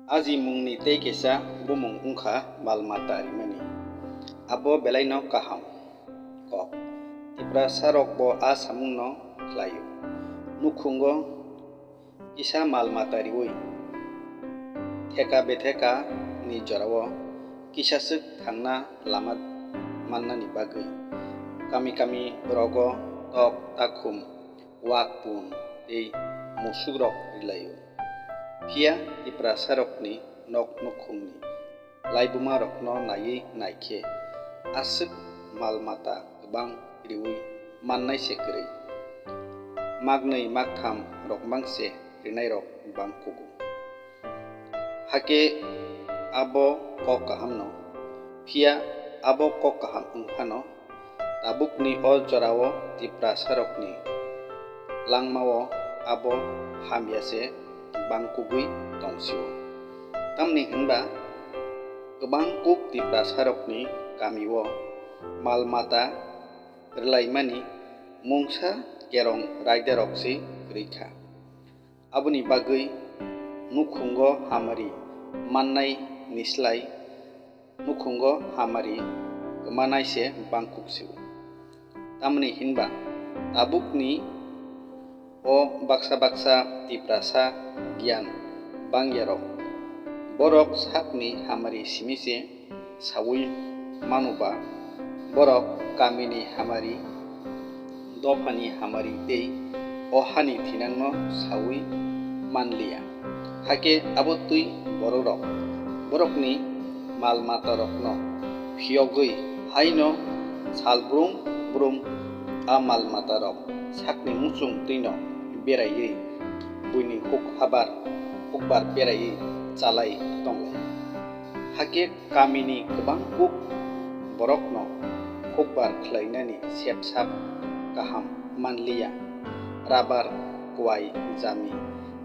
Aji mungni tei kesa bumung ungkha mal mata rimani. Abo belai no kaham. Kok. Tipra sarok bo a samung no klayo. Nukhungo isa mal mata riwui. Theka betheka ni jorawo kisasuk thangna lama manna ni bagui. Kami rogo tok takhum wak pun tei musuk rok rilayo. Pia tipra sarokni nok nukhungni laibuma rokno nai naikhe asuk mal mata gobang riwui mannai se kwrui. Magnai magtham rokmangse rinai rok bangkugu. Hake abo kok kaham no. Pia abo kok kaham ungkhano tabukni o jorao tipra sarokni langmao abo hamyase bangkugui tongsio. Tamni hinba gobang kuk tipra sarokni kamio mal mata rlaimani mungsa kerong raidarokse rikha. Aboni bagui nukhungo hamari mannai nislai nukhungo hamari gmanai se bangkuksiu. Tamni hinba tabukni o baksa tiprasa gyan bangyarok borok sakni hamari simise sawui manuba borok kamini hamari dofani hamari tei ohani thinangno sawui manliya. Hake abo tui borokni mal mata rokno phiyogui haino salbrum a mal mata rok sakni muchung tino beraiye buini hukbar beraiye chalai tonglai. Hake kamini gobang kuk borokno hukbar khlainani sepsap kaham manliya rabar kwai jami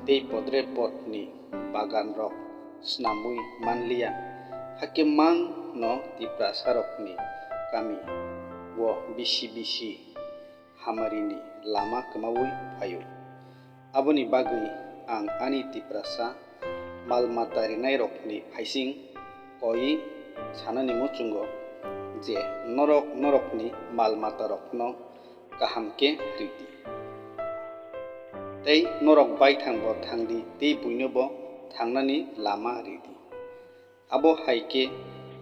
tei podre podni bagan rok snamui manliya. Hake mang no tipra sarokni kami wo bisi hamarini lama kemaui phayo. Aboni bagui ang ani tiprasa mal mata rinai rokni phaising koi sanani muchungo je norokni mal mata rokno kahamke ridi. Tei norok baithangbo thangdi tei buinobo thangnani lama ridi. Abo haike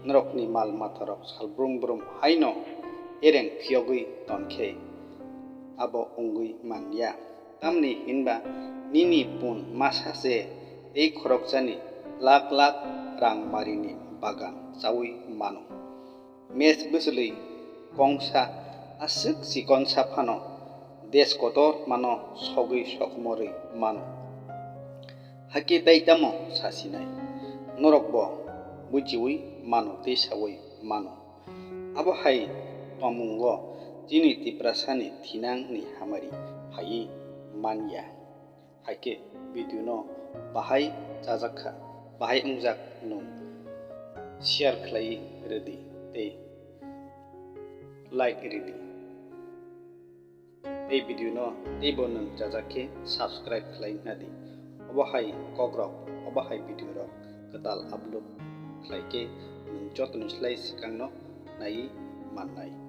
norokni mal mata rok salbrum haino ereng phiyogui tonkhe abo ungui manya. Tamni hinba nini pun masase tei khorokjani lak rang marini bagan chawi mano. Mes bwswlui kongsa asuk sikon saphano desh kotor mano sogui sokmorui mano. Hake tei tamo sasinai norokbo bujiwi mano tei sawui mano. Abo hai tomungo tini tiprasani thinang ni hamari phaiyi manya. Hake video no bahai ungjak nung share khlai redi tei like redi. Tei video no teibo nung jajakhe subscribe khlai nadi. Obo hai kogrok obo hai video rok ketal upload khlaike nung jotoni slai sikangno nai mannai.